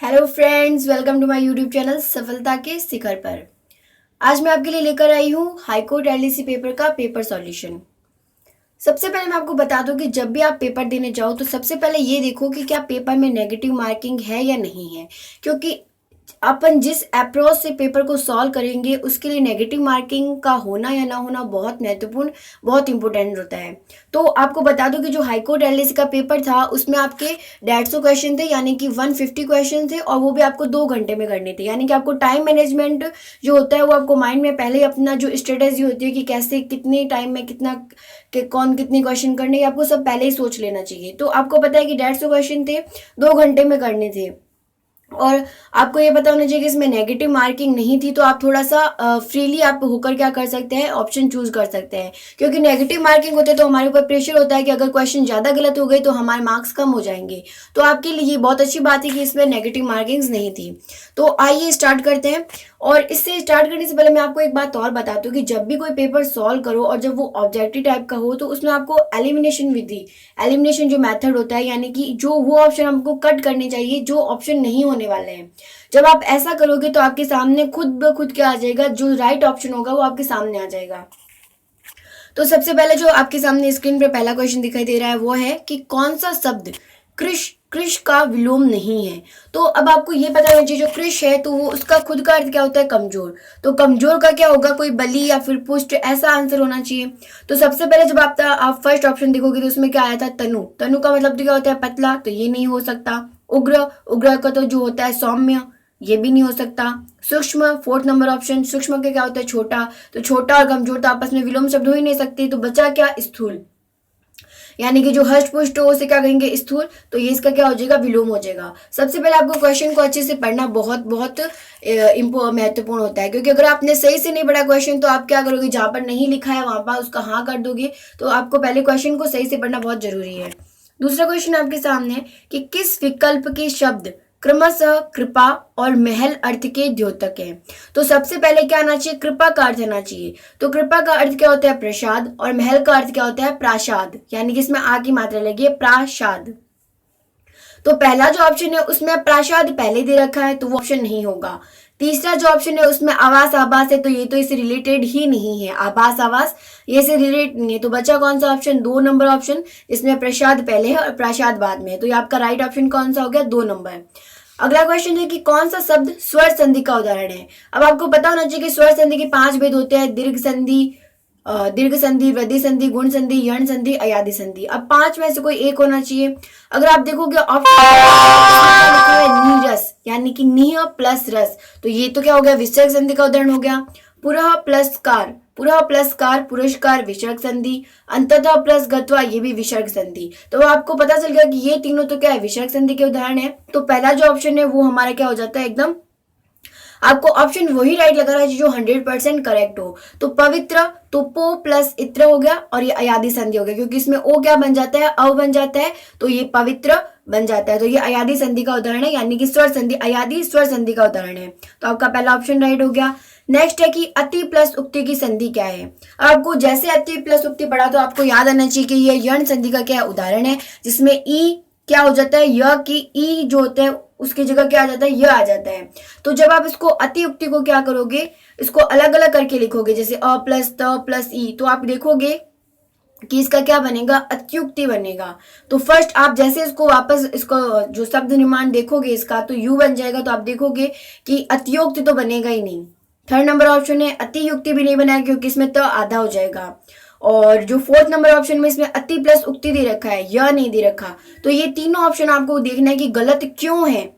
Hello friends, welcome to my YouTube channel सफलता के शिखर पर। आज मैं आपके लिए लेकर आई हूँ हाईकोर्ट एलडीसी पेपर का पेपर सॉल्यूशन। सबसे पहले मैं आपको बता दूं कि जब भी आप पेपर देने जाओ तो सबसे पहले ये देखो कि क्या पेपर में नेगेटिव मार्किंग है या नहीं है, क्योंकि अपन जिस अप्रोच से पेपर को सॉल्व करेंगे उसके लिए नेगेटिव मार्किंग का होना या ना होना बहुत महत्वपूर्ण, बहुत इंपॉर्टेंट होता है। तो आपको बता दूं कि जो हाईकोर्ट एलडीसी का पेपर था उसमें आपके 150 क्वेश्चन थे, यानी कि 150 क्वेश्चन थे, और वो भी आपको 2 घंटे में करने थे। यानी कि आपको टाइम मैनेजमेंट जो होता है वो आपको माइंड में पहले ही अपना जो स्ट्रेटेजी होती है कि कैसे कितने टाइम में कितना कि कौन कितने क्वेश्चन करने हैं, आपको सब पहले ही सोच लेना चाहिए। तो आपको पता है कि 150 क्वेश्चन थे, 2 घंटे में करने थे, और आपको ये पता होना चाहिए कि इसमें नेगेटिव मार्किंग नहीं थी। तो आप थोड़ा सा फ्रीली आप होकर क्या कर सकते हैं, ऑप्शन चूज कर सकते हैं, क्योंकि नेगेटिव मार्किंग होते तो हमारे ऊपर प्रेशर होता है कि अगर क्वेश्चन ज़्यादा गलत हो गए तो हमारे मार्क्स कम हो जाएंगे। तो आपके लिए ये बहुत अच्छी बात है कि इसमें नेगेटिव मार्किंग्स नहीं थी। तो आइए स्टार्ट करते हैं। और इससे स्टार्ट करने से पहले मैं आपको एक बात और बताती हूँ कि जब भी कोई पेपर सॉल्व करो और जब वो ऑब्जेक्टिव टाइप का हो तो उसमें आपको एलिमिनेशन विधि, एलिमिनेशन जो मेथड होता है, यानी कि जो वो ऑप्शन हमको कट करने चाहिए जो ऑप्शन नहीं होने वाले हैं, जब आप ऐसा करोगे तो आपके सामने खुद ब खुद क्या आ जाएगा, जो राइट ऑप्शन होगा वो आपके सामने आ जाएगा। तो सबसे पहले जो आपके सामने स्क्रीन पर पहला क्वेश्चन दिखाई दे रहा है वो है कि कौन सा शब्द कृष कृष का विलोम नहीं है। तो अब आपको ये पता होना चाहिए जो कृष है तो वो उसका खुद का अर्थ क्या होता है, कमजोर। तो कमजोर का क्या होगा, कोई बलि या फिर पुष्ट, ऐसा आंसर होना चाहिए। तो सबसे पहले जब आप फर्स्ट ऑप्शन देखोगे तो उसमें क्या आया था, तनु। तनु का मतलब तो क्या होता है, पतला, तो ये नहीं हो सकता। उग्र, उग्र का तो जो होता है सौम्य, ये भी नहीं हो सकता। सूक्ष्म, फोर्थ नंबर ऑप्शन, सूक्ष्म का क्या होता है, छोटा, तो छोटा और कमजोर तो आपस में विलोम शब्द हो ही नहीं सकते। तो बचा क्या, स्थूल, यानी कि जो हष्ट पुष्ट हो उसे क्या कहेंगे, स्थूल। तो ये इसका क्या हो जाएगा, विलोम हो जाएगा। सबसे पहले आपको क्वेश्चन को अच्छे से पढ़ना बहुत बहुत महत्वपूर्ण होता है, क्योंकि अगर आपने सही से नहीं पढ़ा क्वेश्चन तो आप क्या करोगे, जहां पर नहीं लिखा है वहां पर उसका हाँ कर दोगे। तो आपको पहले क्वेश्चन को सही से पढ़ना बहुत जरूरी है। दूसरा क्वेश्चन आपके सामने है कि किस विकल्प के शब्द क्रमशः कृपा और महल अर्थ के द्योतक है। तो सबसे पहले क्या आना चाहिए, कृपा का अर्थ आना चाहिए। तो कृपा का अर्थ क्या होता है, प्रसाद, और महल का अर्थ क्या होता है, प्रासाद, यानी कि इसमें आ की मात्रा लगी है, प्रासाद। तो पहला जो ऑप्शन है उसमें प्रासाद पहले दे रखा है तो वो ऑप्शन नहीं होगा। तीसरा जो ऑप्शन है उसमें आवास आवास है तो ये तो इससे रिलेटेड ही नहीं है, आवास आवास ये से रिलेटेड नहीं है। तो बचा कौन सा ऑप्शन, 2 नंबर ऑप्शन, इसमें प्रसाद पहले है और प्रासाद बाद में है। तो ये आपका राइट ऑप्शन कौन सा हो गया, 2 नंबर। अगला क्वेश्चन है कि कौन सा शब्द स्वर संधि का उदाहरण है। अब आपको पता होना चाहिए कि स्वर संधि के 5 भेद होते हैं, दीर्घ संधि, वृद्धि संधि, गुण संधि, यण संधि, अयादि संधि। अब 5 में से कोई एक होना चाहिए। अगर आप देखोगे ऑप्शन लिखा है नीरस, यानी कि निह प्लस रस, तो ये तो क्या हो गया, विसर्ग संधि का उदाहरण हो गया। पुरः प्लस कार, पुरः प्लस कार, पुरस्कार, विसर्ग संधि। अंततः प्लस गत्वा, ये भी विसर्ग संधि। तो आपको पता चल गया कि ये तीनों तो क्या है, विसर्ग संधि के उदाहरण है। तो पहला जो ऑप्शन है वो हमारा क्या हो जाता है, एकदम आपको ऑप्शन वही राइट लग रहा है जो 100% करेक्ट हो। तो पवित्र, तो पो प्लस इत्र हो गया, और ये अयादि संधि हो गया, क्योंकि इसमें ओ क्या बन जाता है, अव बन जाता है, तो ये पवित्र बन जाता है। तो ये अयादि संधि का उदाहरण है, यानी कि स्वर संधि, अयादि स्वर संधि का उदाहरण है। तो आपका पहला ऑप्शन राइट हो गया। नेक्स्ट है कि अति प्लस उक्ति की संधि क्या है। आपको जैसे अति प्लस उक्ति पढ़ा तो आपको याद आना चाहिए कि ये यण संधि का क्या उदाहरण है, जिसमें ई क्या हो जाता है, य की ई जो होता है उसकी जगह क्या आ जाता है, य आ जाता है। तो जब आप इसको अतियुक्ति को क्या करोगे, इसको अलग अलग करके लिखोगे, जैसे अ प्लस त प्लस ई, तो आप देखोगे कि इसका क्या बनेगा, अत्युक्ति बनेगा। तो फर्स्ट आप जैसे इसको वापस इसको जो शब्द निर्माण देखोगे इसका, तो यू बन जाएगा, तो आप देखोगे कि अतियुक्ति तो बनेगा ही नहीं। थर्ड नंबर ऑप्शन है अतियुक्ति भी नहीं बनाएगा, क्योंकि इसमें त आधा हो जाएगा। और जो फोर्थ नंबर ऑप्शन में इसमें अति प्लस उक्ति दे रखा है, यह नहीं दे रखा। तो ये तीनों ऑप्शन आपको देखना है कि गलत क्यों है,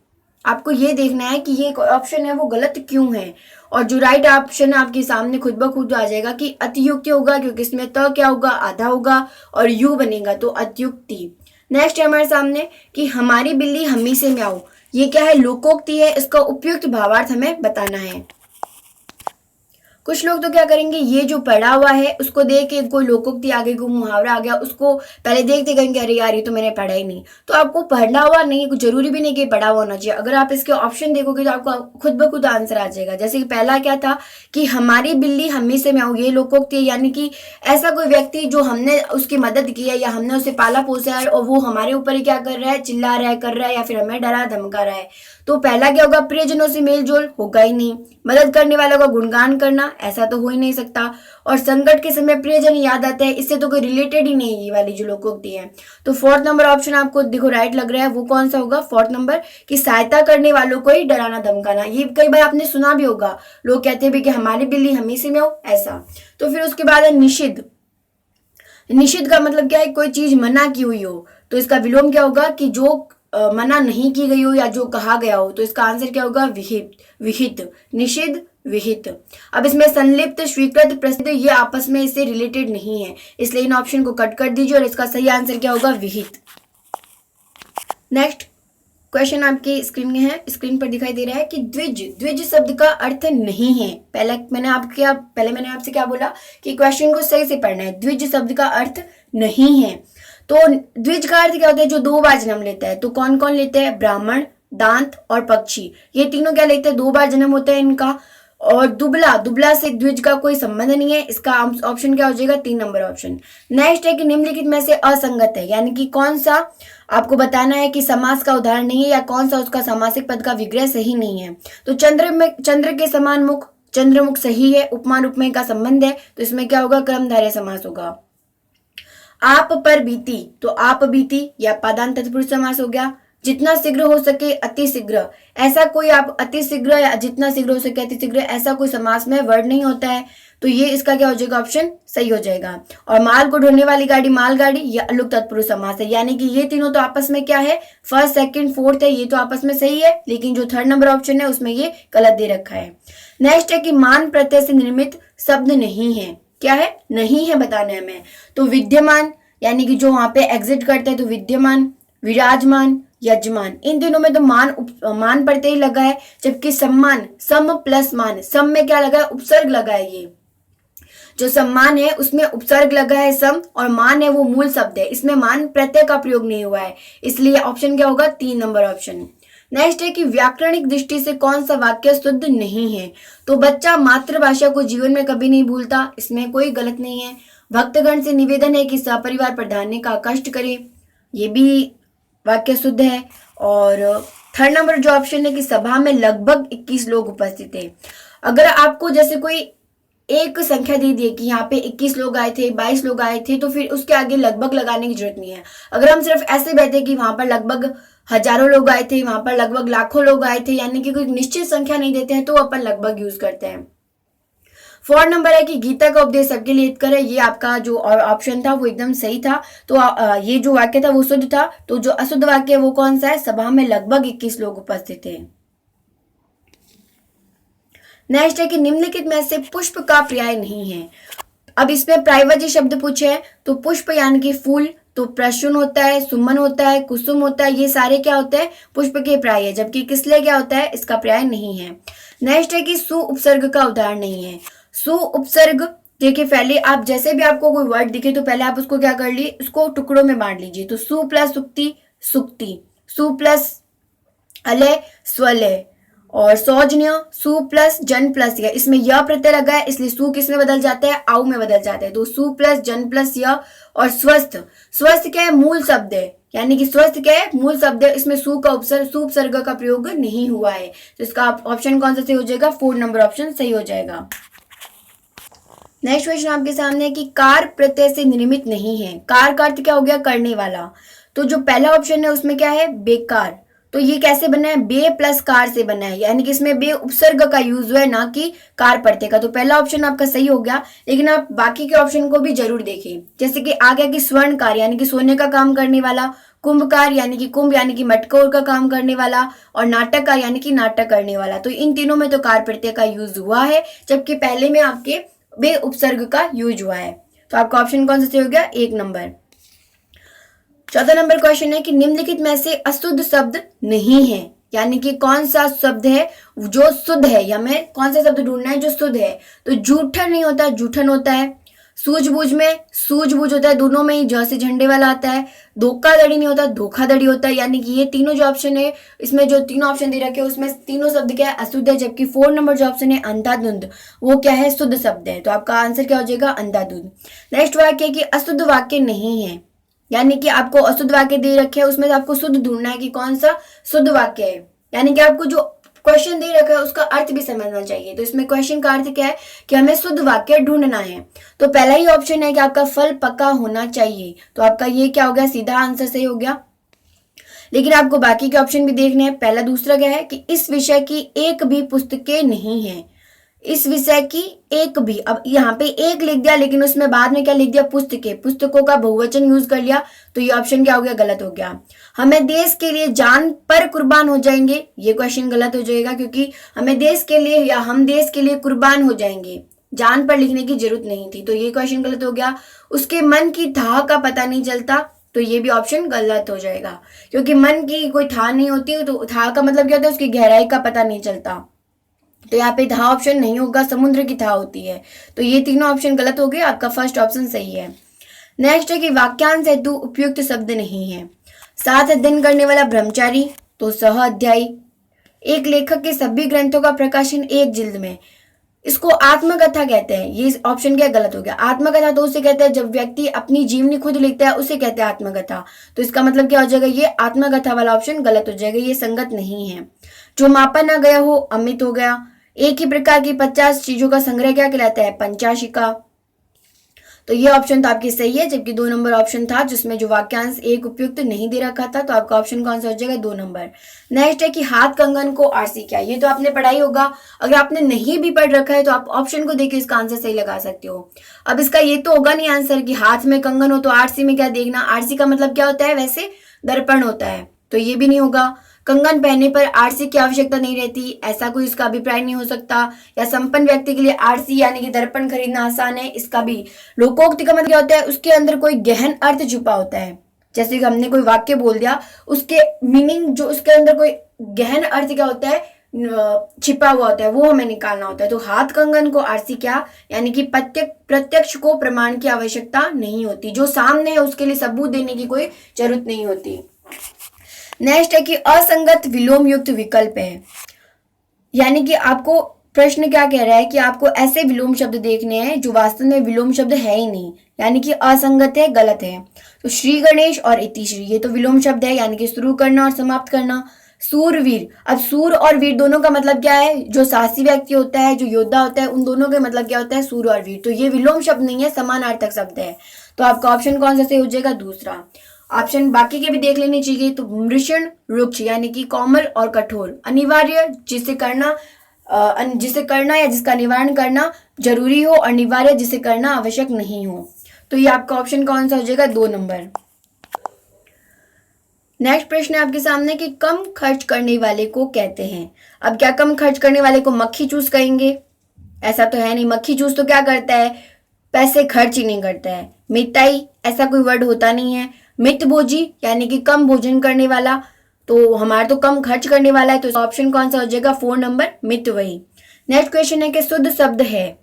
आपको ये देखना है कि ये ऑप्शन है वो गलत क्यों है। और जो राइट ऑप्शन है आपके सामने खुद ब खुद आ जाएगा कि अतियुक्ति होगा, क्योंकि इसमें त क्या होगा, आधा होगा, और यू बनेगा, तो अत्युक्ति। नेक्स्ट है हमारे सामने कि हमारी बिल्ली हमी से म्याऊ, ये क्या है, लोकोक्ति है, इसका उपयुक्त भावार्थ हमें बताना है। कुछ लोग तो क्या करेंगे, ये जो पढ़ा हुआ है उसको देख के कोई लोकोक्ति आ गई, कोई मुहावरा आ गया, उसको पहले देखते कहेंगे अरे यार ये तो मैंने पढ़ा ही नहीं। तो आपको पढ़ना हुआ नहीं, कुछ जरूरी भी नहीं कि पढ़ा हुआ होना चाहिए। अगर आप इसके ऑप्शन देखोगे तो आपको खुद ब खुद आंसर आ जाएगा। जैसे कि पहला क्या था कि हमारी बिल्ली हमी से म्याऊं, ये लोकोक्ति है, यानी कि ऐसा कोई व्यक्ति जो हमने उसकी मदद की है या हमने उसे पाला पोसा है और वो हमारे ऊपर ही क्या कर रहा है, चिल्ला रहा है, कर रहा है, या फिर हमें डरा धमका रहा है। तो पहला क्या होगा, प्रियजनों से मेल जोल होगा ही नहीं। मदद करने वालों का गुणगान करना, ऐसा तो हो ही नहीं सकता। और संकट के समय प्रियजन याद आते हैं, इससे तो कोई रिलेटेड ही नहीं है ये वाली जो लोकोक्ति है। तो फोर्थ नंबर ऑप्शन आपको देखो राइट लग रहा है, वो कौन सा होगा, फोर्थ नंबर, कि सहायता करने वालों को ही डराना धमकाना। ये कई बार आपने सुना भी होगा, लोग कहते भी कि हमारी बिल्ली हमी से म्याऊं, ऐसा। तो फिर उसके बाद है निषिद्ध। निषिद्ध का मतलब क्या है, कोई चीज मना की हुई हो। तो इसका विलोम क्या होगा कि जो मना नहीं की गई हो या जो कहा गया हो। तो इसका आंसर क्या होगा, विहित, विहित, निषिद्ध, विहित। अब इसमें संलिप्त, स्वीकृत, प्रसिद्ध, ये आपस में इससे रिलेटेड नहीं है, इसलिए इन ऑप्शन को कट कर दीजिए और इसका सही आंसर क्या होगा, विहित। नेक्स्ट क्वेश्चन आपकी स्क्रीन में है, स्क्रीन पर दिखाई दे रहा है कि द्विज, द्विज शब्द का अर्थ नहीं है। पहले मैंने आपसे क्या बोला कि क्वेश्चन को सही से पढ़ना है। द्विज शब्द का अर्थ नहीं है। तो द्विज का अर्थ क्या होता है, जो दो बार जन्म लेता है। तो कौन कौन लेते हैं, ब्राह्मण, दांत और पक्षी, ये तीनों क्या लेते हैं, दो बार जन्म होता है इनका। और दुबला, दुबला से द्विज का कोई संबंध नहीं है। इसका ऑप्शन क्या हो जाएगा, 3 नंबर ऑप्शन। नेक्स्ट है कि निम्नलिखित में से असंगत है, यानी कि कौन सा आपको बताना है कि समास का उदाहरण नहीं है या कौन सा उसका समासिक पद का विग्रह सही नहीं है। तो चंद्र के समान मुख, चंद्रमुख सही है। उपमान उपमेय का संबंध है, तो इसमें क्या होगा, कर्मधारय समास होगा। आप पर बीती, तो आप बीती या पादांत तत्पुरुष समास हो गया। जितना शीघ्र हो सके अति शीघ्र, ऐसा कोई आप अति शीघ्र या जितना शीघ्र हो सके अति शीघ्र, ऐसा कोई समास में वर्ड नहीं होता है। तो ये इसका क्या हो जाएगा, ऑप्शन सही हो जाएगा। और माल को ढोने वाली गाड़ी मालगाड़ी, या अलुक तत्पुरुष समास है, यानी कि ये तीनों तो आपस में क्या है, फर्स्ट सेकंड फोर्थ है, ये तो आपस में सही है, लेकिन जो थर्ड नंबर ऑप्शन है उसमें ये गलत दे रखा है। नेक्स्ट है कि मान प्रत्यय से निर्मित शब्द नहीं है। क्या है, नहीं है बताना है हमें। तो विद्यमान, यानी कि जो वहां पे एग्जिट करते हैं, तो विद्यमान, विराजमान, यजमान, इन तीनों में तो मान प्रत्यय ही लगा है। जबकि सम्मान, सम प्लस मान, सम में क्या लगा है, उपसर्ग लगा है। ये जो सम्मान है उसमें उपसर्ग लगा है सम, और मान है वो मूल शब्द है, इसमें मान प्रत्यय का प्रयोग नहीं हुआ है, इसलिए ऑप्शन क्या होगा, 3 नंबर ऑप्शन। नेक्स्ट है कि व्याकरणिक दृष्टि से कौन सा वाक्य शुद्ध नहीं है। तो बच्चा मातृभाषा को जीवन में कभी नहीं भूलता, इसमें कोई गलत नहीं है। भक्तगण से निवेदन है कि सपरिवार प्रार्थना का कष्ट करे, ये भी वाक्य शुद्ध है। और थर्ड नंबर जो ऑप्शन है कि सभा में लगभग 21 लोग उपस्थित थे। अगर आपको जैसे कोई एक संख्या दे दी कि यहाँ पे 21 लोग आए थे, 22 लोग आए थे, तो फिर उसके आगे लगभग लगाने की जरूरत नहीं है। अगर हम सिर्फ ऐसे बैठे कि वहां पर लगभग हजारों लोग आए थे, वहां पर लगभग लाखों लोग आए थे, यानी कि कोई निश्चित संख्या नहीं देते हैं, तो अपन लगभग यूज करते हैं। 4 नंबर है कि गीता का उपदेश सबके लिए हितकर है, ये आपका जो ऑप्शन था वो एकदम सही था। तो ये जो वाक्य था वो शुद्ध था। तो जो अशुद्ध वाक्य है वो कौन सा है, सभा में लगभग 21 लोग उपस्थित थे। नेक्स्ट है कि निम्नलिखित में से पुष्प का पर्याय नहीं है। अब इसमें प्रायवाची शब्द पूछे हैं, तो पुष्प यानी कि फूल, तो प्रसून होता है, सुमन होता है, कुसुम होता है, ये सारे क्या होते हैं, पुष्प के पर्याय है। जबकि किसले क्या होता है, इसका पर्याय नहीं है। नेक्स्ट है कि सु उपसर्ग का उदाहरण नहीं है। सु उपसर्ग, देखिए पहले आप जैसे भी आपको कोई वर्ड दिखे तो पहले आप उसको क्या कर लीजिए, उसको टुकड़ों में बांट लीजिए। तो सु प्लस सुक्ति, सुक्ति, सु प्लस अलय, स्वलय, और सौजन्य, सु प्लस जन प्लस य, इसमें य प्रत्यय लगा है, इसलिए सु किस में बदल जाता है, आउ में बदल जाता है। तो सु प्लस जन प्लस य। और स्वस्थ, स्वस्थ क्या है, मूल शब्द है, यानी कि स्वस्थ क्या है, मूल शब्द है, इसमें सु का उपसर्ग का प्रयोग नहीं हुआ है। तो इसका ऑप्शन कौन सा सही हो जाएगा, 4 नंबर ऑप्शन सही हो जाएगा। नेक्स्ट क्वेश्चन आपके सामने है कि कार प्रत्यय से निर्मित नहीं है। कार का अर्थ क्या हो गया, करने वाला। तो जो पहला ऑप्शन है उसमें क्या है, बेकार। तो ये कैसे बना है, बे प्लस कार से बना है, यानी कि इसमें बे उपसर्ग का यूज हुआ है, ना कि कार प्रत्यय का। तो पहला ऑप्शन आपका सही हो गया, लेकिन आप बाकी के ऑप्शन को भी जरूर देखें। जैसे कि आ गया कि स्वर्णकार, यानी कि सोने का काम करने वाला, कुंभकार यानी कि कुंभ यानी कि मटकोर का काम करने वाला, और नाटककार यानी कि नाटक करने वाला। तो इन तीनों में तो कार प्रत्यय का यूज हुआ है, जबकि पहले में आपके बे उपसर्ग का यूज हुआ है। तो आपका ऑप्शन कौन सा सही हो गया, 1 नंबर। 14 नंबर क्वेश्चन है कि निम्नलिखित में से अशुद्ध शब्द नहीं है, यानी कि कौन सा शब्द है जो शुद्ध है, या हमें कौन सा शब्द ढूंढना है जो शुद्ध है। तो जूठन नहीं होता, जूठन होता है। सूझबूझ में सूझबूझ होता है, दोनों में ही ज से झंडे वाला आता है। धोखाधड़ी नहीं होता, धोखाधड़ी होता है। यानी कि ये तीनों जो ऑप्शन है, इसमें जो तीनों ऑप्शन दे रखे हैं उसमें तीनों शब्द क्या है, अशुद्ध है। जबकि 4 नंबर जो ऑप्शन है अंधाधुंध, वो क्या है, शुद्ध शब्द है। तो आपका आंसर क्या हो जाएगा, अंधाधुंध। नेक्स्ट वाक्य है कि अशुद्ध वाक्य नहीं है, यानी कि आपको अशुद्ध वाक्य दे रखे हैं, उसमें से आपको शुद्ध ढूंढना है कि कौन सा शुद्ध वाक्य है। यानी कि आपको जो क्वेश्चन दे रखा है उसका अर्थ भी समझना चाहिए। तो इसमें क्वेश्चन का अर्थ क्या है कि हमें शुद्ध वाक्य ढूंढना है। तो पहला ही ऑप्शन है कि आपका फल पका होना चाहिए, तो आपका ये क्या हो गया, सीधा आंसर सही हो गया। लेकिन आपको बाकी के ऑप्शन भी देखने हैं। पहला दूसरा क्या है कि इस विषय की एक भी पुस्तकें नहीं है। इस विषय की एक भी, अब यहाँ पे एक लिख दिया लेकिन उसमें बाद में क्या लिख दिया, पुस्तकें, पुस्तकों का बहुवचन यूज कर लिया। तो ये ऑप्शन क्या हो गया, गलत हो गया। हमें देश के लिए जान पर कुर्बान हो जाएंगे, ये क्वेश्चन गलत हो जाएगा, क्योंकि हमें देश के लिए या हम देश के लिए कुर्बान हो जाएंगे, जान पर लिखने की जरूरत नहीं थी। तो ये क्वेश्चन गलत हो गया। उसके मन की थाह का पता नहीं चलता, तो ये भी ऑप्शन गलत हो जाएगा, क्योंकि मन की कोई थाह नहीं होती। तो थाह का मतलब क्या होता है, उसकी गहराई का पता नहीं चलता। तो यहाँ पे था ऑप्शन नहीं होगा, समुद्र की था होती है। तो ये तीनों ऑप्शन गलत हो गए, आपका फर्स्ट ऑप्शन सही है। नेक्स्ट है कि वाक्यांश हेतु उपयुक्त शब्द नहीं है। साथ अध्ययन करने वाला ब्रह्मचारी, तो सह अध्यायी। एक लेखक के सभी ग्रंथों का प्रकाशन एक जिल्द में, इसको आत्मकथा कहते हैं। ये ऑप्शन क्या गलत हो गया। आत्मकथा तो उसे कहते हैं जब व्यक्ति अपनी जीवनी खुद लिखता है, उसे कहते हैं आत्मकथा। तो इसका मतलब क्या हो जाएगा, ये आत्मकथा वाला ऑप्शन गलत हो जाएगा, ये संगत नहीं है। जो मापा ना गया हो अमित हो गया। एक ही प्रकार की 50 चीजों का संग्रह क्या कहलाता है, पंचाशिका। तो ये ऑप्शन तो आपकी सही है, जबकि 2 नंबर ऑप्शन था जिसमें जो वाक्यांश एक उपयुक्त नहीं दे रखा था। तो आपका ऑप्शन कौन सा हो जाएगा, 2 नंबर। नेक्स्ट है कि हाथ कंगन को आरसी क्या, ये तो आपने पढ़ा ही होगा। अगर आपने नहीं भी पढ़ रखा है तो आप ऑप्शन को देखकर इसका आंसर सही लगा सकते हो। अब इसका ये तो होगा नहीं आंसर कि हाथ में कंगन हो तो आरसी में क्या देखना, आरसी का मतलब क्या होता है, वैसे दर्पण होता है, तो ये भी नहीं होगा। कंगन पहनने पर आरसी की आवश्यकता नहीं रहती, ऐसा कोई इसका अभिप्राय नहीं हो सकता। या संपन्न व्यक्ति के लिए आरसी यानी कि दर्पण खरीदना आसान है, इसका भी। लोकोक्ति का मतलब क्या होता है, उसके अंदर कोई गहन अर्थ छुपा होता है। जैसे कि हमने कोई वाक्य बोल दिया, उसके मीनिंग जो उसके अंदर कोई गहन अर्थ क्या होता है, छिपा हुआ होता है, वो हमें निकालना होता है। तो हाथ कंगन को आरसी क्या, यानी कि प्रत्यक्ष को प्रमाण की आवश्यकता नहीं होती, जो सामने है उसके लिए सबूत देने की कोई जरूरत नहीं होती। नेक्स्ट है कि असंगत विलोम युक्त विकल्प है, यानी कि आपको प्रश्न क्या कह रहा है कि आपको ऐसे विलोम शब्द देखने हैं जो वास्तव में विलोम शब्द है ही नहीं, यानी कि असंगत है, गलत है। तो श्री गणेश और इतिश्री, ये तो विलोम शब्द है, यानी कि शुरू करना और समाप्त करना। सूरवीर, अब सूर और वीर दोनों का मतलब क्या है, जो साहसी व्यक्ति होता है, जो योद्धा होता है, उन दोनों का मतलब क्या होता है, सूर और वीर। तो ये विलोम शब्द नहीं है, समानार्थक शब्द है। तो आपका ऑप्शन कौन सा सही हो जाएगा, दूसरा। ऑप्शन बाकी के भी देख लेने चाहिए। तो मृषण रुक्ष, यानी कि कोमल और कठोर। अनिवार्य, जिसे करना या जिसका निवारण करना जरूरी हो, अनिवार्य जिसे करना आवश्यक नहीं हो। तो ये आपका ऑप्शन कौन सा हो जाएगा, 2 नंबर। नेक्स्ट प्रश्न है आपके सामने कि कम खर्च करने वाले को कहते हैं। अब क्या कम खर्च करने वाले को मक्खी चूस कहेंगे, ऐसा तो है नहीं। मक्खी चूस तो क्या करता है, पैसे खर्च ही नहीं करता है। मिताई, ऐसा कोई वर्ड होता नहीं है। मितभोजी, यानी कि कम भोजन करने वाला, तो हमारा तो कम खर्च करने वाला है। तो ऑप्शन कौन सा हो जाएगा, 4 नंबर, मितव्ययी। नेक्स्ट क्वेश्चन है कि शुद्ध शब्द है।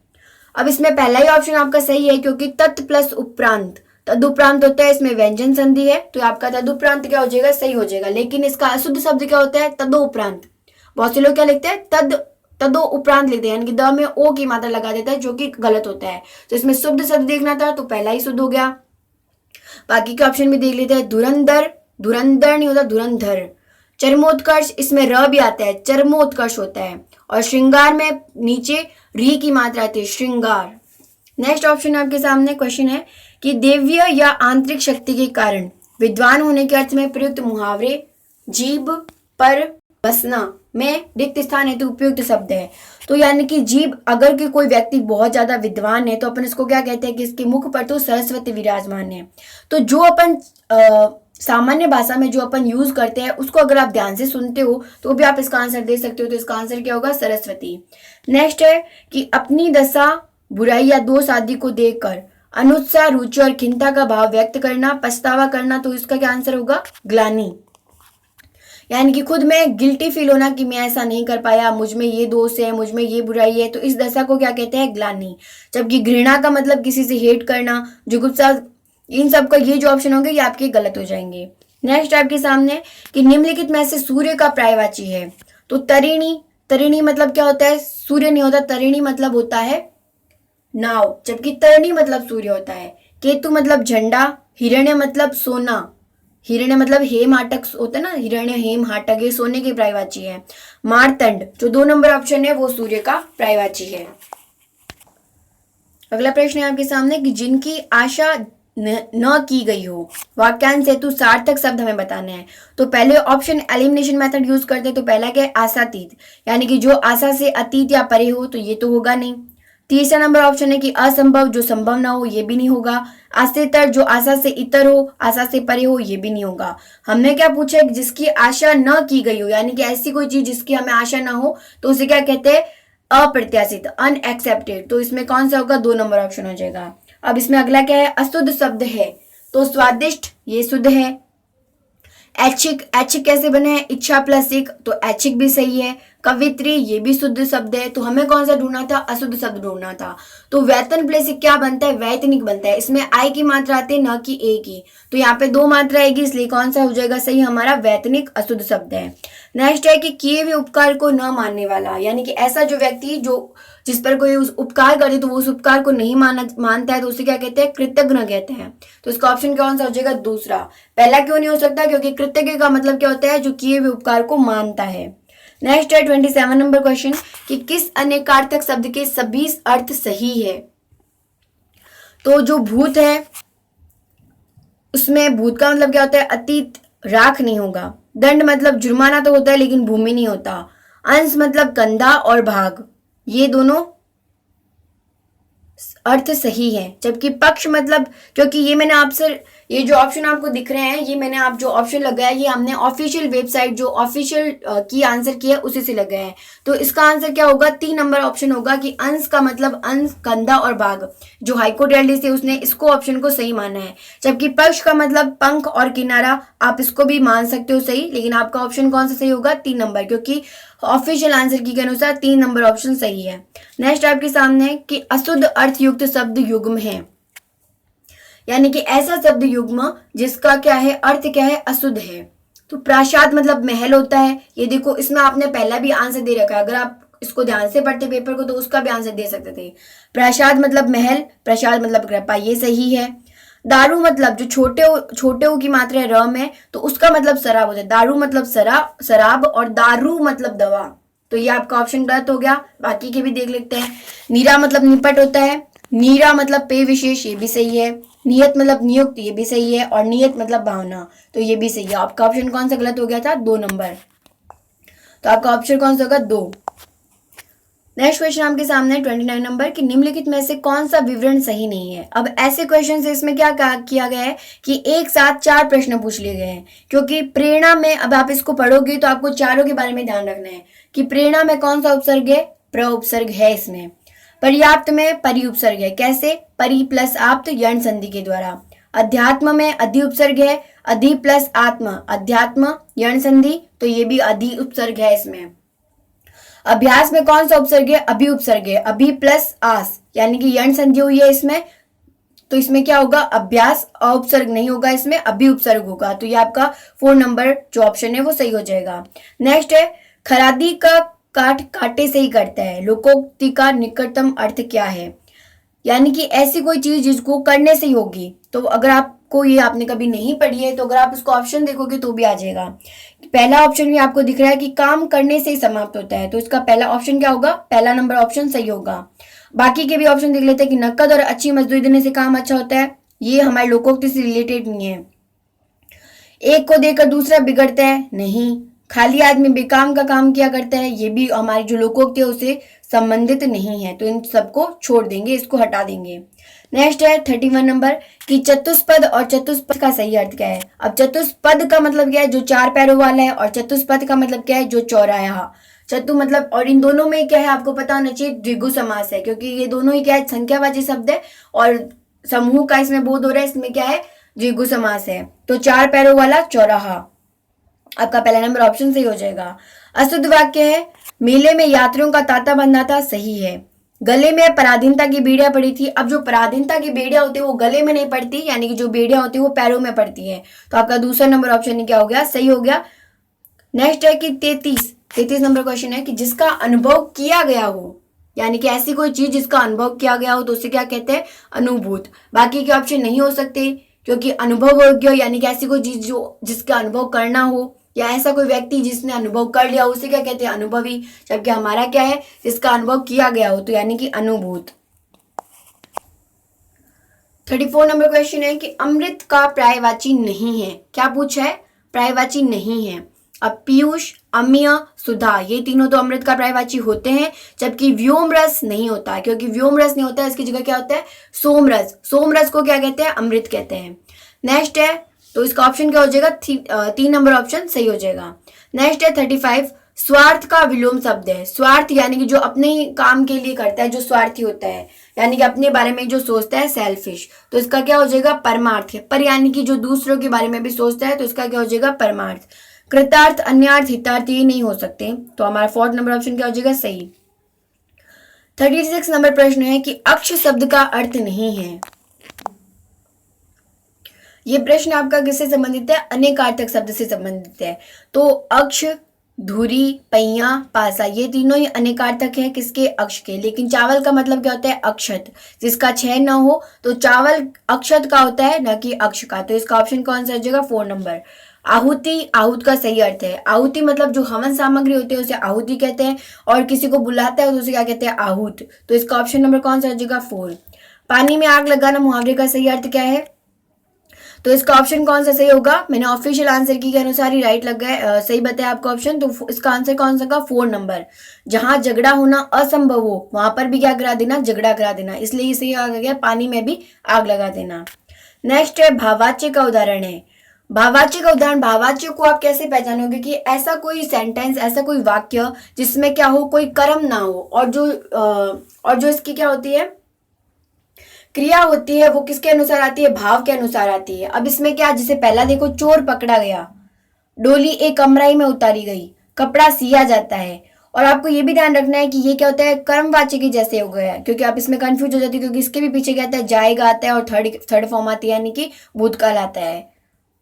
अब इसमें पहला ही ऑप्शन आपका सही है, क्योंकि तत् प्लस उपरांत, तदुपरांत होता है, इसमें व्यंजन संधि है, तो आपका तदुपरांत क्या हो जाएगा, सही हो जाएगा। लेकिन इसका अशुद्ध शब्द क्या होता है, तदोपरांत। बहुत से लोग क्या लिखते हैं, तदो उपरांत लिखते हैं, यानी कि द में ओ की मात्रा लगा देता है, जो कि गलत होता है। तो इसमें शुद्ध शब्द देखना था, तो पहला ही शुद्ध हो गया। बाकी के ऑप्शन भी देख लेते हैं। धुरंधर, धुरंधर नहीं होता, धुरंधर। चरमोत्कर्ष, इसमें र भी आता है, चरमोत्कर्ष होता है। और श्रृंगार में नीचे री की मात्रा आती है, श्रृंगार। नेक्स्ट ऑप्शन आपके सामने क्वेश्चन है कि देव्य या आंतरिक शक्ति के कारण विद्वान होने के अर्थ में प्रयुक्त मुहावरे जीभ पर बसना में रिक्त स्थान हेतु उपयुक्त शब्द है। तो यानी कि जीभ, अगर कि कोई व्यक्ति बहुत ज्यादा विद्वान है तो अपन इसको क्या कहते हैं कि इसके मुख पर तो सरस्वती विराजमान है। तो जो अपन सामान्य भाषा में जो अपन यूज करते हैं उसको अगर आप ध्यान से सुनते हो तो भी आप इसका आंसर दे सकते हो। तो इसका आंसर क्या होगा, सरस्वती। नेक्स्ट है कि अपनी दशा, बुराई या दोष आदि को देखकर अनुत्साह, रुचि और खिन्नता का भाव व्यक्त करना, पछतावा करना, तो इसका क्या आंसर होगा, ग्लानि। यानी कि खुद में गिल्टी फील होना कि मैं ऐसा नहीं कर पाया, मुझ में ये दोष है, मुझ में ये बुराई है, तो इस दशा को क्या कहते हैं, ग्लानि। जबकि घृणा का मतलब किसी से हेट करना, जुगुप्सा, इन सब का ये जो ऑप्शन होंगे ये आपके गलत हो जाएंगे। नेक्स्ट आपके सामने कि निम्नलिखित में से सूर्य का पर्यायवाची है, तो तरिणी। तरिणी मतलब क्या होता है, सूर्य नहीं होता, तरिणी मतलब होता है नाव, जबकि तरणी मतलब सूर्य होता है। केतु मतलब झंडा, हिरण्य मतलब सोना, हिरण्य मतलब हेम हाटक होता है ना, हिरण्य हेम हाटक, ये सोने की पर्यायवाची है। मारतंड जो 2 नंबर ऑप्शन है वो सूर्य का पर्यायवाची है। अगला प्रश्न है आपके सामने कि जिनकी आशा न की गई हो, वाक्यांश हेतु सार्थक शब्द हमें बताने हैं। तो पहले ऑप्शन एलिमिनेशन मेथड यूज करते हैं, तो पहला क्या है, आशातीत, यानी कि जो आशा से अतीत या परे हो, तो ये तो होगा नहीं। तीसरा नंबर ऑप्शन है कि असंभव, जो संभव ना हो, ये भी नहीं होगा। आशेतर, जो आशा से इतर हो, आशा से परे हो, ये भी नहीं होगा। हमने क्या पूछा है, जिसकी आशा न की गई हो, यानी कि ऐसी कोई चीज जिसकी हमें आशा ना हो, तो उसे क्या कहते हैं, अप्रत्याशित, अनएक्सेप्टेड। तो इसमें कौन सा होगा, 2 नंबर ऑप्शन हो जाएगा। अब इसमें अगला क्या है, अशुद्ध शब्द है, तो स्वादिष्ट ये शुद्ध है। ऐच्छिक, ऐच्छिक कैसे बने हैं, इच्छा प्लस इक, तो ऐच्छिक भी सही है। कवित्री ये भी शुद्ध शब्द है, तो हमें कौन सा ढूंढना था, अशुद्ध शब्द ढूंढना था। तो वेतन प्लस इक क्या बनता है, वैतनिक बनता है। इसमें आई की मात्रा आती है, न कि ए की, तो यहाँ पे 2 मात्रा आएगी, इसलिए कौन सा हो जाएगा सही, हमारा वैतनिक अशुद्ध शब्द है। नेक्स्ट है कि किए हुए उपकार को न मानने वाला, यानी कि ऐसा जो व्यक्ति जो जिस पर कोई उस उपकार करे तो वो उस उपकार को नहीं मानता है, तो उसे क्या कहते हैं, कृतज्ञ कहते हैं। तो इसका ऑप्शन कौन सा हो जाएगा, दूसरा। पहला क्यों नहीं हो सकता, क्योंकि कृतज्ञ का मतलब क्या होता है, जो किए हुए उपकार को मानता है। नेक्स्ट है 27 नंबर क्वेश्चन कि किस अनेकार्थक शब्द के सभी अर्थ सही है। तो जो भूत है उसमें भूत का मतलब क्या होता है, अतीत, राख नहीं होगा। दंड मतलब जुर्माना तो होता है लेकिन भूमि नहीं होता। अंश मतलब कंधा और भाग, ये दोनों अर्थ सही है। जबकि पक्ष मतलब, क्योंकि ये मैंने आपसे, ये जो ऑप्शन आपको दिख रहे हैं, ये मैंने आप जो ऑप्शन लगाया ये हमने ऑफिशियल वेबसाइट जो ऑफिशियल की आंसर किया है उसी से लगाया है। तो इसका आंसर क्या होगा, 3 नंबर ऑप्शन होगा कि अंश का मतलब अंश, कंधा और भाग। जो हाईकोर्ट दिल्ली से उसने इसको ऑप्शन को सही माना है। जबकि पक्ष का मतलब पंख और किनारा, आप इसको भी मान सकते हो सही, लेकिन आपका ऑप्शन कौन सा सही होगा, 3 नंबर, क्योंकि ऑफिशियल आंसर की के अनुसार 3 नंबर ऑप्शन सही है। नेक्स्ट आपके सामने कि अशुद्ध अर्थ युक्त शब्द युग्म है, यानी कि ऐसा शब्द युग्म जिसका क्या है, अर्थ क्या है, अशुद्ध है। तो प्रासाद मतलब महल होता है, ये देखो इसमें आपने पहला भी आंसर दे रखा है, अगर आप इसको ध्यान से पढ़ते पेपर को तो उसका भी आंसर दे सकते थे। प्रासाद मतलब महल, प्रसाद मतलब कृपा, ये सही है। दारू मतलब जो छोटे की मात्रा है र में, तो उसका मतलब शराब होता है। दारू मतलब शराब, और दारू मतलब दवा, तो ये आपका ऑप्शन गलत हो गया। बाकी के भी देख लेते हैं। नीरा मतलब निपट होता है। नीरा मतलब पेय विशेष, ये भी सही है। नियत मतलब नियुक्त, ये भी सही है। और नियत मतलब भावना, तो ये भी सही है। आपका ऑप्शन कौन सा गलत हो गया था, 2 नंबर। तो आपका ऑप्शन कौन सा होगा, 2। नेक्स्ट क्वेश्चन आपके सामने 29 नंबर कि निम्नलिखित में से कौन सा विवरण सही नहीं है। अब ऐसे क्वेश्चन से इसमें क्या किया गया है कि एक साथ 4 प्रश्न पूछ लिए गए हैं, क्योंकि प्रेरणा में, अब आप इसको पढ़ोगे तो आपको चारों के बारे में ध्यान रखना है कि प्रेरणा में कौन सा उपसर्ग है, प्र उपसर्ग है इसमें। पर्याप्त में परि उपसर्ग है, कैसे, परि प्लस आप्त यण संधि के द्वारा। अध्यात्म में अधि उपसर्ग है, अधि प्लस आत्म, अध्यात्म यण संधि, तो ये भी अधि उपसर्ग है इसमें। अभ्यास में कौन सा उपसर्ग है, अभि उपसर्ग है, अभि प्लस आस, यानी कि यण संधि हुई है इसमें, तो इसमें क्या होगा, अभ्यास उपसर्ग नहीं होगा, इसमें अभि उपसर्ग होगा। तो ये आपका 4 नंबर जो ऑप्शन है वो सही हो जाएगा। नेक्स्ट है खरादी का काट काटे से ही करता है, लोकोक्ति का निकटतम अर्थ क्या है, यानी कि ऐसी कोई चीज जिसको करने से ही होगी। तो अगर आपको ये आपने कभी नहीं पढ़ी है तो अगर आप इसको ऑप्शन देखोगे तो भी आ जाएगा। पहला ऑप्शन भी आपको दिख रहा है कि काम करने से ही समाप्त होता है, तो इसका पहला ऑप्शन क्या होगा, पहला नंबर ऑप्शन सही होगा। बाकी के भी ऑप्शन देख लेते हैं कि नकद और अच्छी मजदूरी देने से काम अच्छा होता है, ये हमारे लोकोक्ति से रिलेटेड नहीं है। एक को देकर दूसरा बिगड़ता है, नहीं। खाली आदमी बेकाम का काम किया करता है, ये भी हमारी जो लोकोक्ति है उसे संबंधित नहीं है, तो इन सबको छोड़ देंगे, इसको हटा देंगे। नेक्स्ट है 31 नंबर कि चतुष्पद और चतुष्पद का सही अर्थ क्या है। अब चतुष्पद का मतलब क्या है, जो 4 पैरों वाला है, और चतुष्पद का मतलब क्या है, जो चौराहा। चतु मतलब, और इन दोनों में क्या है आपको पता होना चाहिए, द्विगु समास है, क्योंकि ये दोनों ही क्या है, संख्यावाची शब्द है, और समूह का इसमें बोध हो रहा है, इसमें क्या है, द्विगु समास है। तो 4 पैरों वाला चौराहा। आपका पहला नंबर ऑप्शन सही हो जाएगा। अशुद्ध वाक्य है, मेले में यात्रियों का तांता बंधा था, सही है। गले में पराधीनता की बेड़ियां पड़ी थी। अब जो पराधीनता की बेड़ियां होती है वो गले में नहीं पड़ती, यानी कि जो बेड़ियां होती है वो पैरों में पड़ती है। तो आपका दूसरा नंबर ऑप्शन क्या हो गया, सही हो गया। नेक्स्ट है कि 33 नंबर क्वेश्चन है कि जिसका अनुभव किया गया हो, यानी कि ऐसी कोई चीज जिसका अनुभव किया गया हो तो उसे क्या कहते हैं, अनुभूत। बाकी के ऑप्शन नहीं हो सकते, क्योंकि अनुभव हो गया यानी कि ऐसी कोई चीज जो जिसका अनुभव करना हो, या ऐसा कोई व्यक्ति जिसने अनुभव कर लिया उसे क्या कहते हैं, अनुभवी। जबकि हमारा क्या है, जिसका अनुभव किया गया हो, तो यानी कि अनुभूत। 34 नंबर क्वेश्चन है कि अमृत का पर्यायवाची नहीं है। क्या पूछा है, पर्यायवाची नहीं है। अब पीयूष, अम्य, सुधा, ये तीनों तो अमृत का पर्यायवाची होते हैं, जबकि व्योम रस नहीं होता है। क्योंकि व्योम रस नहीं होता है, इसकी जगह क्या होता है, सोमरस। सोमरस को क्या कहते हैं, अमृत कहते हैं। नेक्स्ट है, तो इसका ऑप्शन क्या हो जाएगा, 3 नंबर ऑप्शन सही हो जाएगा। नेक्स्ट है 35, स्वार्थ का विलोम शब्द है। स्वार्थ यानी कि जो अपने ही काम के लिए करता है, जो स्वार्थी होता है, यानी कि अपने बारे में जो सोचता है, सेल्फिश। तो इसका क्या हो जाएगा, परमार्थ। पर यानी कि जो दूसरों के बारे में भी सोचता है, तो इसका क्या हो जाएगा, परमार्थ। कृतार्थ, अन्यार्थ, हितार्थ ये नहीं हो सकते, तो हमारा 4th नंबर ऑप्शन क्या हो जाएगा, सही। 36 नंबर प्रश्न है कि अक्ष शब्द का अर्थ नहीं है। ये प्रश्न आपका किससे संबंधित है, अनेकार्थक शब्द से संबंधित है। तो अक्ष, धुरी, पहिया, पासा, ये तीनों ही अनेकार्थक है, किसके, अक्ष के। लेकिन चावल का मतलब क्या होता है, अक्षत। जिसका 6 न हो तो चावल अक्षत का होता है, न कि अक्ष का। तो इसका ऑप्शन कौन सा हो जाएगा, 4 नंबर। आहुति, आहुत का सही अर्थ है। आहुति मतलब जो हवन सामग्री होती है उसे आहुति कहते हैं, और किसी को बुलाता है तो उसे क्या कहते हैं, आहूत। तो इसका ऑप्शन नंबर कौन सा हो जाएगा, 4। पानी में आग लगाना मुहावरे का सही अर्थ क्या है, तो इसका ऑप्शन कौन सा सही होगा, मैंने ऑफिशियल आंसर की के अनुसार ही राइट लग गया, सही बताया आपका ऑप्शन। तो इसका आंसर कौन सा का, 4 नंबर। जहां झगड़ा होना असंभव हो वहां पर भी क्या करा देना, झगड़ा करा देना, इसलिए इसे आ गया पानी में भी आग लगा देना। नेक्स्ट है भाववाच्य का उदाहरण है। भाववाच्य का उदाहरण, भाववाच्य को आप कैसे पहचानोगे कि ऐसा कोई सेंटेंस, ऐसा कोई वाक्य जिसमें क्या हो, कोई कर्म ना हो, और जो इसकी क्या होती है, क्रिया होती है, वो किसके अनुसार आती है, भाव के अनुसार आती है। अब इसमें क्या, जैसे पहला देखो, चोर पकड़ा गया, डोली एक कमराई में उतारी गई, कपड़ा सिया जाता है। और आपको ये भी ध्यान रखना है कि ये क्या होता है, कर्मवाच्य के जैसे हो गया है, क्योंकि आप इसमें कंफ्यूज हो जाती है, क्योंकि इसके भी पीछे क्या आता है, जाएगा आता है, और थर्ड फॉर्म आती है, यानी कि भूतकाल आता है।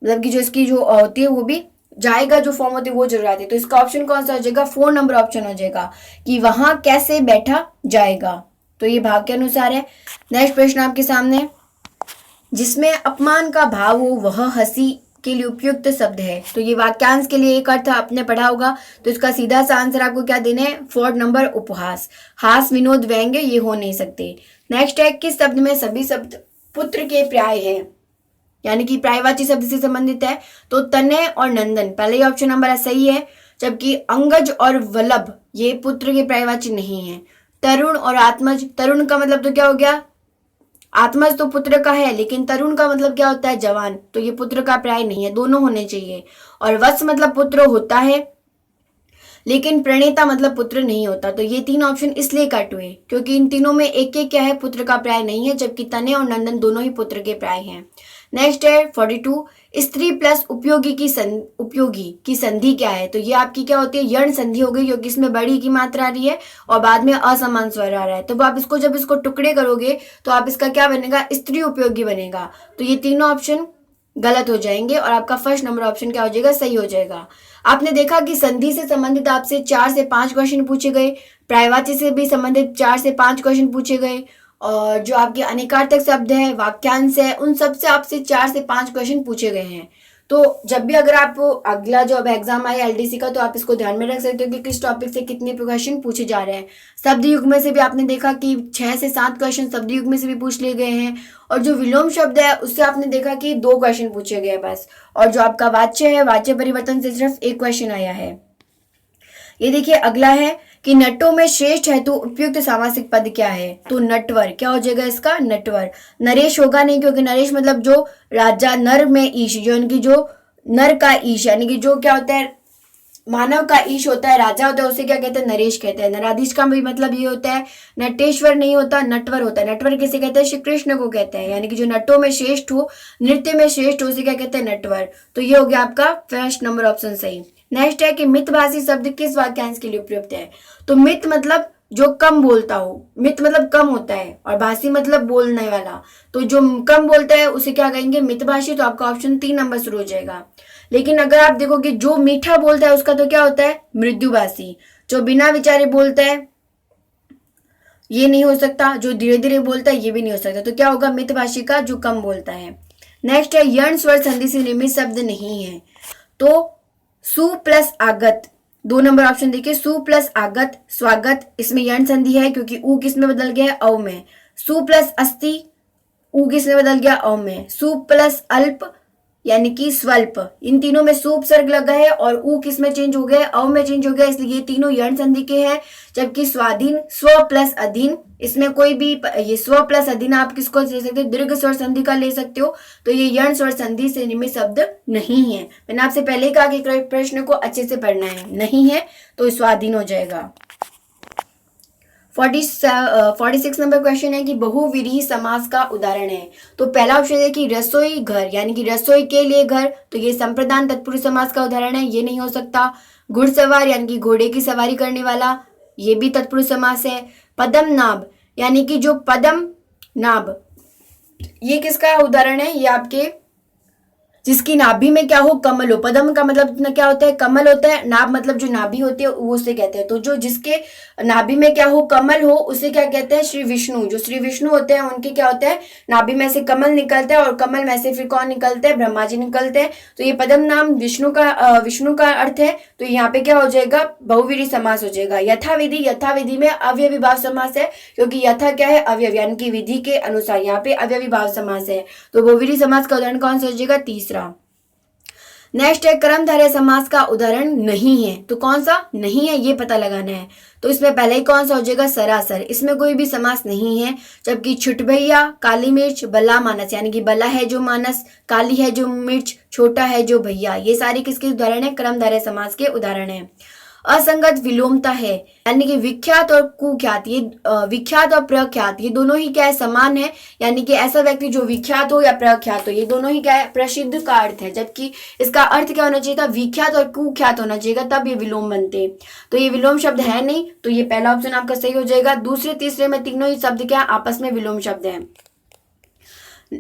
मतलब कि जो इसकी जो होती है वो भी जाएगा, जो फॉर्म होती है वो जरूर आती है। तो इसका ऑप्शन कौन सा हो जाएगा, 4 नंबर ऑप्शन हो जाएगा, कि वहां कैसे बैठा जाएगा। तो ये भाव के अनुसार है। नेक्स्ट प्रश्न आपके सामने, जिसमें अपमान का भाव हो वह हंसी के लिए उपयुक्त शब्द है। तो ये वाक्यांश के लिए एक अर्थ आपने पढ़ा होगा, तो इसका सीधा सा आंसर आपको क्या देना है, 4 नंबर, उपहास। हास, विनोद, व्यंग्य ये हो नहीं सकते। नेक्स्ट है, किस शब्द में सभी शब्द पुत्र के पर्याय है, यानी कि पर्यायवाची शब्द से संबंधित है। तो तनय और नंदन, पहले ही ऑप्शन नंबर सही है। जबकि अंगज और वल्लभ ये पुत्र के पर्यायवाची नहीं है। तरुण और आत्मज, तरुण का मतलब तो क्या हो गया, आत्मज तो पुत्र का है, लेकिन तरुण का मतलब क्या होता है, जवान, तो ये पुत्र का पर्याय नहीं है, दोनों होने चाहिए। और वत्स मतलब पुत्र होता है, लेकिन प्रणेता मतलब पुत्र नहीं होता। तो ये 3 ऑप्शन इसलिए कट हुए क्योंकि इन तीनों में एक एक क्या है, पुत्र का पर्याय नहीं है, जबकि तनय और नंदन दोनों ही पुत्र के पर्याय हैं। नेक्स्ट है 42, स्त्री प्लस उपयोगी की संधि क्या है। तो ये आपकी क्या होती है, यण संधि हो गई, क्योंकि इसमें बड़ी की मात्रा आ रही है और बाद में असमान स्वर आ रहा है। तो आप इसको जब इसको टुकड़े करोगे तो आप इसका क्या बनेगा, स्त्री उपयोगी बनेगा। तो ये तीनों ऑप्शन गलत हो जाएंगे और आपका फर्स्ट नंबर ऑप्शन क्या हो जाएगा, सही हो जाएगा। आपने देखा कि संधि से संबंधित आपसे 4 से 5 क्वेश्चन पूछे गए, पर्यायवाची से भी संबंधित 4 से 5 क्वेश्चन पूछे गए, और जो आपके अनेकार्थक शब्द है, वाक्यांश है, उन सब से आपसे 4 से 5 क्वेश्चन पूछे गए हैं। तो जब भी अगर आप अगला जो अब एग्जाम आए एलडीसी का, तो आप इसको ध्यान में रख सकते हो कि किस टॉपिक से कितने क्वेश्चन पूछे जा रहे हैं। शब्द युग में से भी आपने देखा कि 6 से 7 क्वेश्चन शब्द युग में से भी पूछ लिए गए हैं, और जो विलोम शब्द है उससे आपने देखा कि 2 क्वेश्चन पूछे गए बस। और जो आपका वाच्य है, वाच्य परिवर्तन से सिर्फ 1 क्वेश्चन आया है। ये देखिए अगला है कि नटों में श्रेष्ठ हेतु उपयुक्त सामासिक पद क्या है। तो नटवर क्या हो जाएगा इसका, नटवर। नरेश होगा नहीं, क्योंकि नरेश मतलब जो राजा, नर में ईश, जो इनकी जो नर का ईश, यानी कि जो क्या होता है मानव का ईश होता है, राजा होता है, उसे क्या कहते हैं, नरेश कहते हैं। नराधीश का भी मतलब ये होता है, नटेश्वर नहीं होता, नटवर होता है। नटवर किसे कहते हैं, श्री कृष्ण को कहते हैं, यानी कि जो नटों में श्रेष्ठ हो, नृत्य में श्रेष्ठ हो, उसे क्या कहते हैं, नटवर। तो ये हो गया आपका फर्स्ट नंबर ऑप्शन सही। नेक्स्ट है कि मितभाषी शब्द किस वाक्यांश के लिए उपयुक्त है। तो मित मतलब जो कम बोलता हो, मित मतलब कम होता है, और भाषी मतलब बोलने वाला। तो जो कम बोलता है उसे क्या कहेंगे, मितभाषी। तो आपका ऑप्शन 3 नंबर शुरू हो जाएगा। लेकिन अगर आप देखोगे जो मीठा बोलता है उसका तो क्या होता है, मृदुभाषी। जो बिना विचारे बोलता है ये नहीं हो सकता, जो धीरे धीरे बोलता है ये भी नहीं हो सकता। तो क्या होगा, मितभाषी का जो कम बोलता है। नेक्स्ट है यण स्वर संधि से निर्मित शब्द नहीं है। तो सु प्लस आगत, 2 नंबर ऑप्शन देखिए, सु प्लस आगत, स्वागत, इसमें यण संधि है क्योंकि उ किस में बदल गया है, अव में। सु प्लस अस्ति, उ किस में बदल गया, अव में। सु प्लस अल्प यानी कि स्वल्प, इन तीनों में सु उपसर्ग लगा है और उ किस में चेंज हो गया, अव में चेंज हो गया, इसलिए ये तीनों यण संधि के हैं। जबकि स्वाधीन, स्व प्लस अधीन, इसमें कोई भी, ये स्व प्लस अधीन आप किसको ले सकते हो, दीर्घ स्वर संधि का ले सकते हो। तो ये यण स्वर संधि से निर्मित शब्द नहीं है। मैंने आपसे पहले कहा कि प्रश्न को अच्छे से पढ़ना है, नहीं है तो स्वाधीन हो जाएगा। 46 नंबर क्वेश्चन है कि बहुव्रीहि समास का उदाहरण है। तो पहला ऑप्शन है कि रसोई घर, यानी कि रसोई के लिए घर, तो ये संप्रदान तत्पुरुष समास का उदाहरण है, ये नहीं हो सकता। घुड़सवार यानी कि घोड़े की सवारी करने वाला, ये भी तत्पुरुष समास है। पदम नाभ यानी कि जो पदम नाभ, ये किसका उदाहरण है, ये आपके जिसकी नाभि में क्या हो, कमल हो। पदम का मतलब क्या होता है, कमल होता है। नाभ मतलब जो नाभि होती है वो उसे कहते हैं। तो जो जिसके नाभि में क्या हो, कमल हो, उसे क्या कहते हैं, श्री विष्णु। जो श्री विष्णु होते हैं उनके क्या होता है, नाभि में से कमल निकलता है, और कमल में से फिर कौन निकलते हैं, ब्रह्मा जी निकलते हैं। तो ये पदम नाम विष्णु का अर्थ है। तो यहाँ पे क्या हो जाएगा, बहुव्रीहि समास हो जाएगा। यथाविधि, यथाविधि में अव्ययी भाव समास है, क्योंकि यथा क्या है, अवयव, यानी कि विधि के अनुसार। यहाँ पे अव्ययी भाव समास है। तो बहुव्रीहि समास का उदाहरण कौन सा हो जाएगा, तीसरा। नेक्स्ट है कर्मधारय समास का उदाहरण नहीं है। तो कौन सा नहीं है ये पता लगाना है। तो इसमें पहले ही कौन सा हो जाएगा, सरासर, इसमें कोई भी समास नहीं है। जबकि छुटभैया, काली मिर्च, बला मानस, यानी कि बला है जो मानस, काली है जो मिर्च, छोटा है जो भैया, ये सारे किसके उदाहरण है, कर्मधारय समास के उदाहरण है। असंगत विलोमता है, यानी कि विख्यात और कुख्यात, ये विख्यात और प्रख्यात ये दोनों ही क्या है, समान है। यानी कि ऐसा व्यक्ति जो विख्यात हो या प्रख्यात हो, ये दोनों ही क्या है, प्रसिद्ध का अर्थ है। जबकि इसका अर्थ क्या होना चाहिए था, विख्यात और कुख्यात होना चाहिए, तब ये विलोम बनते। तो ये विलोम शब्द है नहीं, तो ये पहला ऑप्शन आपका सही हो जाएगा। दूसरे तीसरे में तीनों ही शब्द क्या आपस में विलोम शब्द है।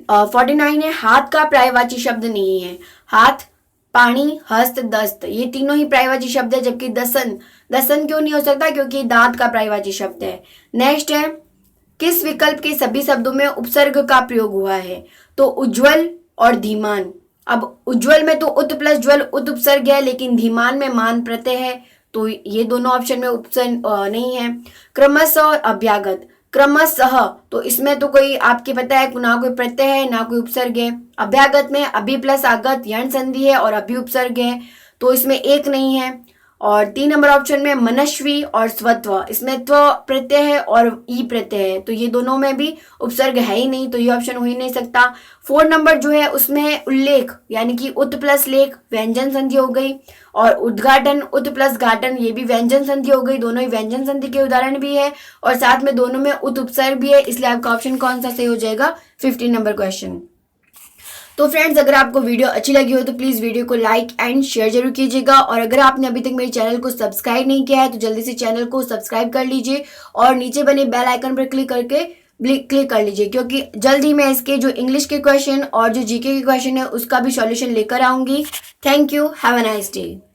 49 है, हाथ का पर्यायवाची शब्द नहीं है। हाथ, पानी, हस्त, दस्त, ये तीनों ही पर्यायवाची शब्द है। जबकि दसन, दसन क्यों नहीं हो सकता, क्योंकि दांत का पर्यायवाची शब्द है। नेक्स्ट है, किस विकल्प के सभी शब्दों में उपसर्ग का प्रयोग हुआ है। तो उज्ज्वल और धीमान। अब उज्ज्वल में तो उत प्लस ज्वल उत उपसर्ग है, लेकिन धीमान में मान प्रत्यय है, तो ये दोनों ऑप्शन में उपसर्ग नहीं है। क्रमशः और अभ्यागत, क्रमशः तो इसमें तो कोई आपके पता है ना कोई प्रत्यय है ना कोई उपसर्ग है। अभ्यागत में अभि प्लस आगत यण संधि है और अभि उपसर्ग है, तो इसमें एक नहीं है। और 3 नंबर ऑप्शन में मनस्वी और स्वत्व, इसमें त्व प्रत्यय है और ई प्रत्यय है, तो ये दोनों में भी उपसर्ग है ही नहीं, तो ये ऑप्शन हो ही नहीं सकता। 4 नंबर जो है उसमें है उल्लेख, यानी कि उत प्लस लेख व्यंजन संधि हो गई, और उद्घाटन उत प्लस घाटन ये भी व्यंजन संधि हो गई, दोनों ही व्यंजन संधि के उदाहरण भी है, और साथ में दोनों में उत उपसर्ग भी है, इसलिए आपका ऑप्शन कौन सा सही हो जाएगा, 15 नंबर क्वेश्चन। तो फ्रेंड्स, अगर आपको वीडियो अच्छी लगी हो तो प्लीज़ वीडियो को लाइक एंड शेयर जरूर कीजिएगा, और अगर आपने अभी तक मेरे चैनल को सब्सक्राइब नहीं किया है तो जल्दी से चैनल को सब्सक्राइब कर लीजिए, और नीचे बने बेल आइकन पर क्लिक कर लीजिए, क्योंकि जल्द ही मैं इसके जो इंग्लिश के क्वेश्चन और जो जीके के क्वेश्चन है उसका भी सॉल्यूशन लेकर आऊंगी। Thank you, have a nice day.